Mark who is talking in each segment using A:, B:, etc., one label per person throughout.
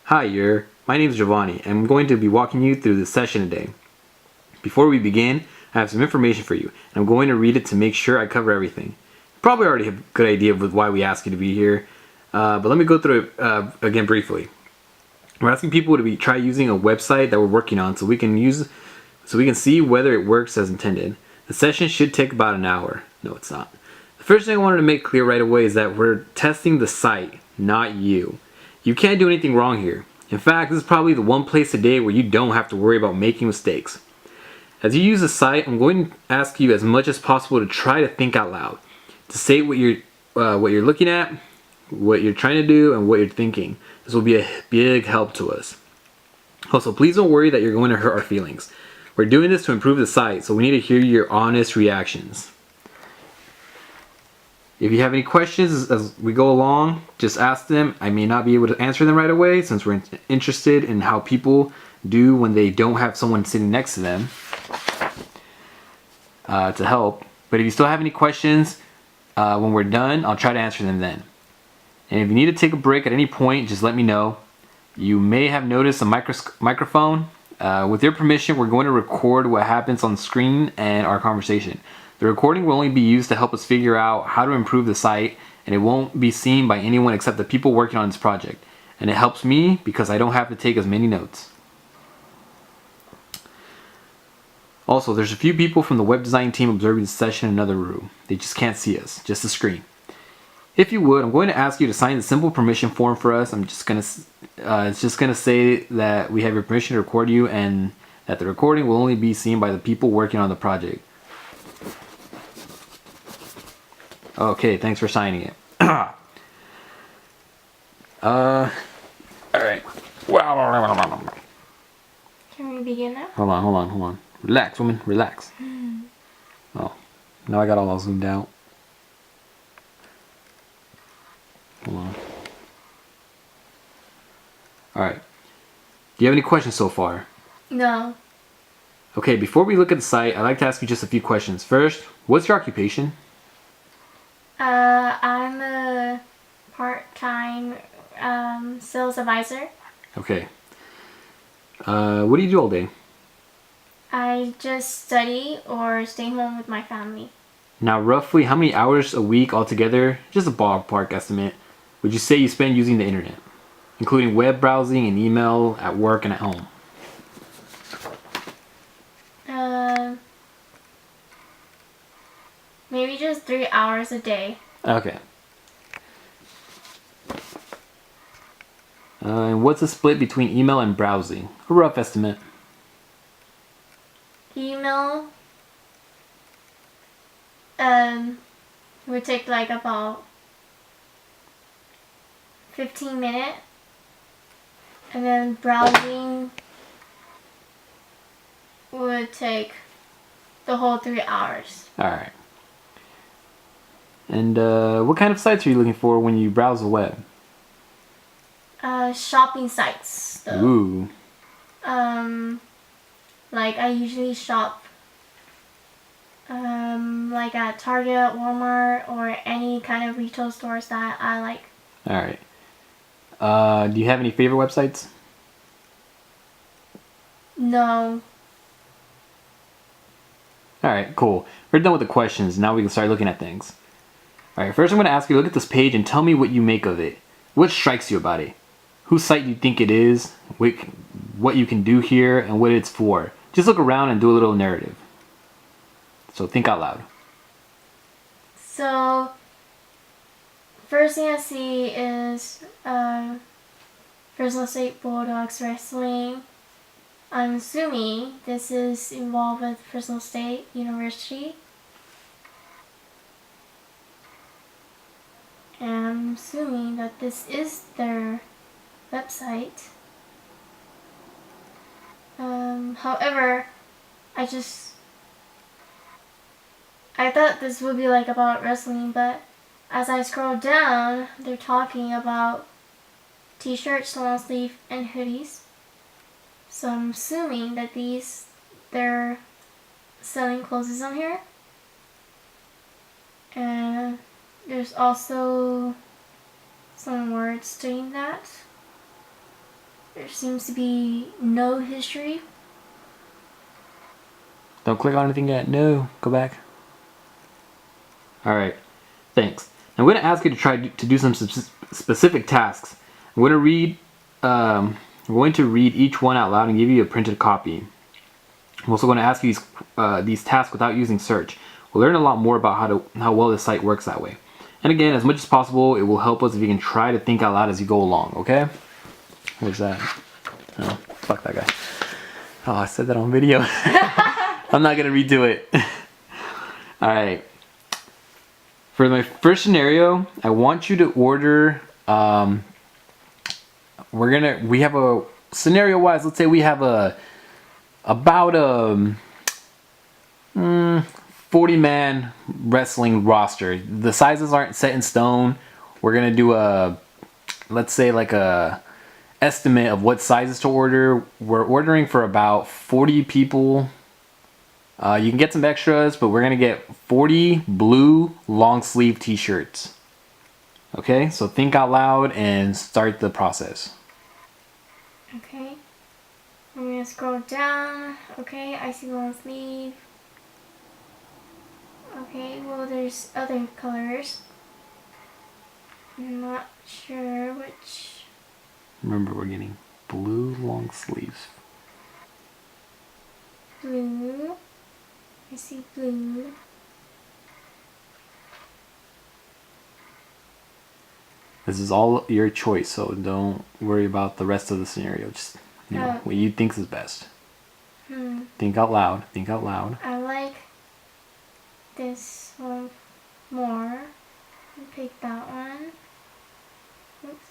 A: My name is Giovanni, and I'm going to be walking you through this session today. Before we begin, I have some information for you, and I'm going to read it to make sure I cover everything. You probably already have a good idea of why we ask you to be here, but let me go through it again briefly. We're asking people to try using a website that we're working on so we can see whether it works as intended. The session should take about an hour. No, it's not. The first thing I wanted to make clear right away is that we're testing the site, not you. You can't do anything wrong here. In fact, this is probably the one place today where you don't have to worry about making mistakes. As you use the site, I'm going to ask you as much as possible to try to think out loud, to say what you're looking at, what you're trying to do, and what you're thinking. This will be a big help to us. Also, please don't worry that you're going to hurt our feelings. We're doing this to improve the site, so we need to hear your honest reactions. If you have any questions as we go along, just ask them. I may not be able to answer them right away since we're interested in how people do when they don't have someone sitting next to them to help. But if you still have any questions when we're done, I'll try to answer them then. And if you need to take a break at any point, just let me know. You may have noticed a microphone. With your permission, we're going to record what happens on the screen and our conversation. The recording will only be used to help us figure out how to improve the site, and it won't be seen by anyone except the people working on this project. And it helps me because I don't have to take as many notes. Also, there's a few people from the web design team observing the session in another room. They just can't see us, just the screen. If you would, I'm going to ask you to sign the simple permission form for us. It's just gonna say that we have your permission to record you and that the recording will only be seen by the people working on the project. Okay, thanks for signing it. Alright.
B: Can we begin now?
A: Hold on. Relax, woman, relax. Oh, now I got all zoomed out. Hold on. Alright. Do you have any questions so far?
B: No.
A: Okay, before we look at the site, I'd like to ask you just a few questions. First, what's your occupation?
B: I'm a part-time sales advisor.
A: Okay. What do you do all day?
B: I just study or stay home with my family.
A: Now, roughly how many hours a week altogether, just a ballpark estimate, would you say you spend using the internet, including web browsing and email at work and at home?
B: Maybe just 3 hours a day.
A: Okay. And what's the split between email and browsing? A rough estimate.
B: Email would take like about 15 minutes, and then browsing would take the whole 3 hours.
A: Alright. And what kind of sites are you looking for when you browse the web?
B: Shopping sites though.
A: Ooh.
B: Like I usually shop like at Target, Walmart, or any kind of retail stores that I like.
A: Alright. Do you have any favorite websites?
B: No.
A: Alright, cool. We're done with the questions. Now we can start looking at things. Alright, first I'm going to ask you to look at this page and tell me what you make of it. What strikes you about it? Whose site do you think it is? What you can do here and what it's for. Just look around and do a little narrative. So think out loud.
B: So, first thing I see is Fresno State Bulldogs Wrestling. I'm assuming this is involved with Fresno State University. And I'm assuming that this is their website. However, I thought this would be like about wrestling, but as I scroll down, they're talking about t-shirts, long sleeve, and hoodies. So I'm assuming that they're selling clothes on here. And there's also some words stating that. there seems to be no history.
A: Don't click on anything yet. No, go back. All right, thanks. I'm going to ask you to try to do some specific tasks. I'm going to read. I'm going to read each one out loud and give you a printed copy. I'm also going to ask you these tasks without using search. We'll learn a lot more about how well the site works that way. And again, as much as possible, it will help us if you can try to think out loud as you go along. Okay? What's that? Oh, fuck that guy. Oh, I said that on video. I'm not gonna redo it. All right. For my first scenario, I want you to order. We have a scenario wise. Let's say we have about a 40-man wrestling roster. The sizes aren't set in stone. We're gonna do let's say like a estimate of what sizes to order. We're ordering for about 40 people. You can get some extras, but we're gonna get 40 blue long sleeve t-shirts. Okay, so think out loud and start the process.
B: Okay. I'm gonna scroll down. Okay, I see long sleeve. Okay, well there's other colors. I'm not sure which.
A: Remember, we're getting blue long sleeves.
B: Blue. I see blue.
A: This is all your choice, so don't worry about the rest of the scenario. Just what you think is best. Think out loud. Think out loud.
B: I like this one more. Pick that one. Oops.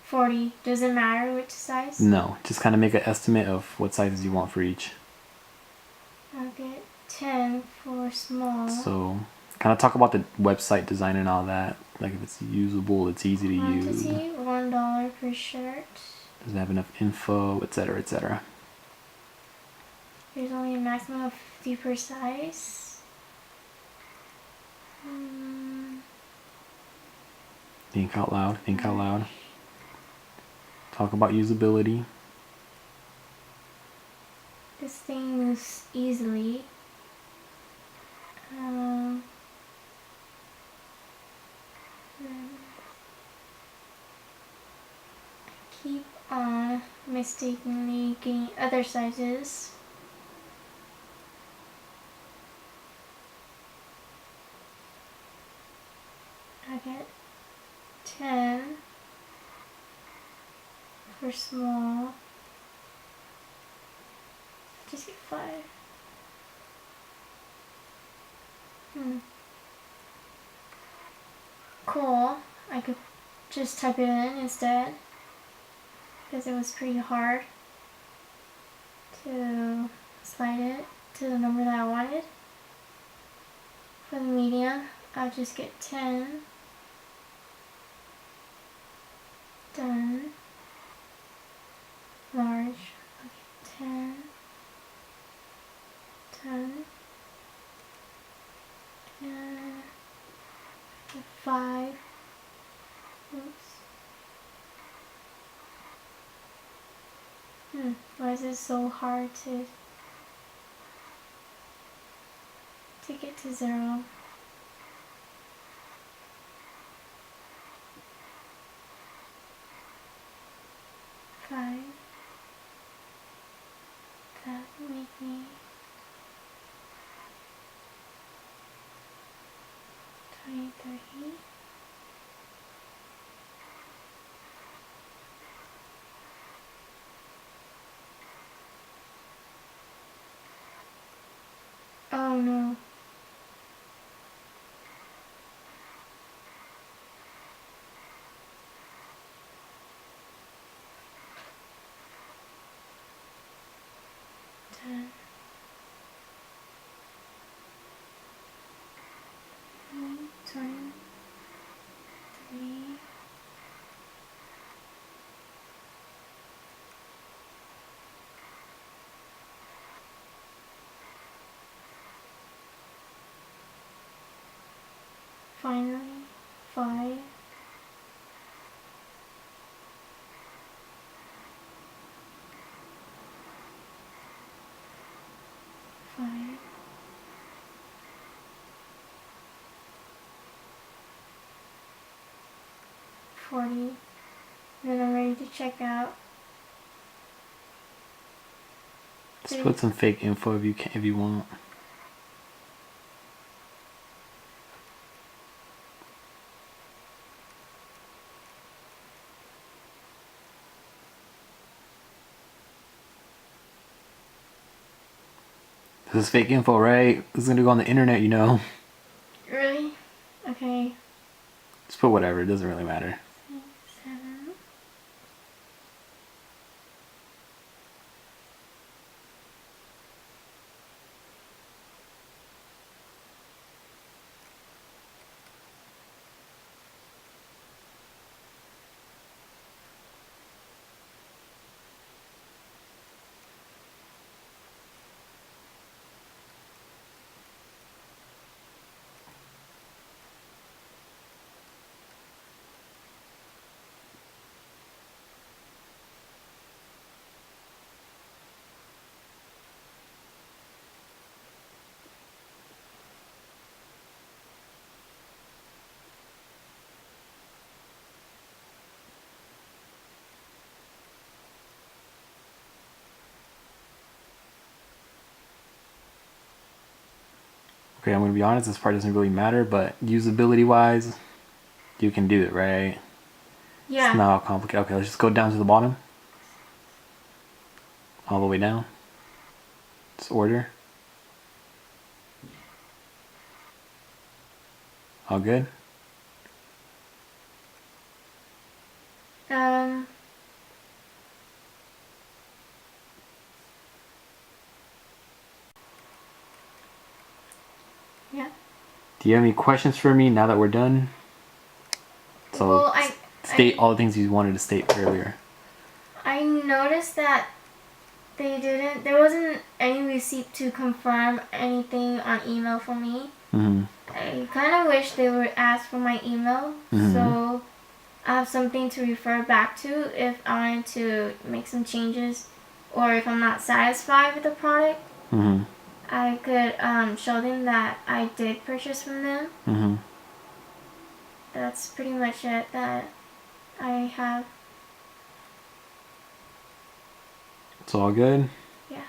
B: 40. Does it matter which size?
A: No, just kind of make an estimate of what sizes you want for each.
B: I'll get 10 for small.
A: So, kind of talk about the website design and all that. Like if it's usable, it's easy to use.
B: $1 per shirt.
A: Does it have enough info, etc., etc.
B: There's only a maximum of 50 per size.
A: Think out loud. Think out loud. Talk about usability.
B: This thing moves easily. I keep on mistakenly getting other sizes. I get 10 for small. Just get 5. Cool. I could just type it in instead because it was pretty hard to slide it to the number that I wanted. For the medium, I'll just get 10. Done. Large. Okay, 10. Done. And 5. Oops. Why is it so hard to get to 0? Five. That would make me 20, 30. Oh no. Ten. 23. Finally, 5. 40. And then I'm ready to check out.
A: Just put some fake info if you want. This is fake info, right? This is gonna go on the internet, you know.
B: Really? Okay.
A: Just put whatever, it doesn't really matter.
B: 7.
A: Okay, I'm gonna be honest, this part doesn't really matter, but usability wise, you can do it, right?
B: Yeah.
A: It's not complicated. Okay, let's just go down to the bottom. All the way down. Just order. All good?
B: Yeah.
A: Do you have any questions for me now that we're done? So
B: Well,
A: state all the things you wanted to state earlier.
B: I noticed that there wasn't any receipt to confirm anything on email for me.
A: Mm-hmm.
B: I kind of wish they would ask for my email, so I have something to refer back to if I wanted to make some changes, or if I'm not satisfied with the product.
A: Mm-hmm.
B: I could show them that I did purchase from them.
A: Mm-hmm.
B: That's pretty much it that I have.
A: It's all good?
B: Yeah.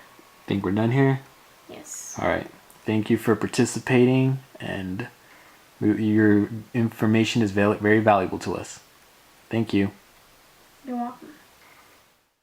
A: Think we're done here?
B: Yes.
A: Alright. Thank you for participating, and your information is very valuable to us. Thank you.
B: You're welcome.